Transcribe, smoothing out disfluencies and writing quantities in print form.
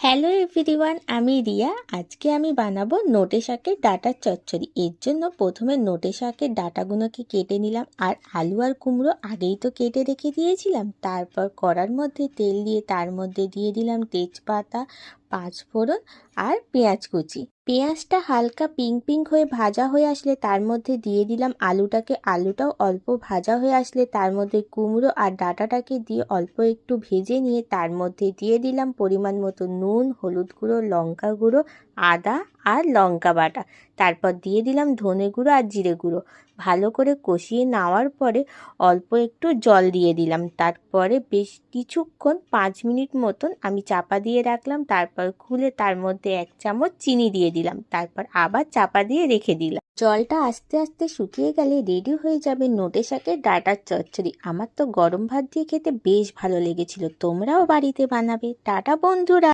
Hello everyone, আমি রিয়া। আজকে আমি বানাবো নোটে শাকের ডাঁটার চচ্চড়ি। এর জন্য প্রথমে নোটে শাকের ডাঁটাগুলোকে কেটে নিলাম, আর আলু আর কুমড়ো আগেই তো কেটে রেখে দিয়েছিলাম। তারপর কড়ার মধ্যে তেল দিয়ে তার মধ্যে দিয়ে দিলাম তেজপাতা, পাঁচফোড়ন আর পেঁয়াজ কুচি। পেঁয়াজটা হালকা পিঙ্ক পিঙ্ক হয়ে ভাজা হয়ে আসলে তার মধ্যে দিয়ে দিলাম আলুটাও অল্প ভাজা হয়ে আসলে তার মধ্যে কুমড়ো আর ডাঁটাটাকে দিয়ে অল্প একটু ভেজে নিয়ে তার মধ্যে দিয়ে দিলাম পরিমাণ মতো নুন, হলুদ গুঁড়ো, লঙ্কা গুঁড়ো, আদা আর লঙ্কা বাটা। তারপর দিয়ে দিলাম ধনে গুঁড়ো আর জিরে গুঁড়ো। ভালো করে কষিয়ে নেওয়ার পরে অল্প একটু জল দিয়ে দিলাম। তারপরে বেশ কিছুক্ষণ 5 মিনিট মতন আমি চাপা দিয়ে রাখলাম। তারপর খুলে তার মধ্যে 1 চামচ চিনি দিয়ে দিলাম। তারপর আবার চাপা দিয়ে রেখে দিলাম। জলটা আস্তে আস্তে শুকিয়ে গেলে রেডি হয়ে যাবে নোটে শাকের ডাঁটার চচ্চড়ি। আমার তো গরম ভাত দিয়ে খেতে বেশ ভালো লেগেছিল। তোমরাও বাড়িতে বানাবে। টাটা বন্ধুরা।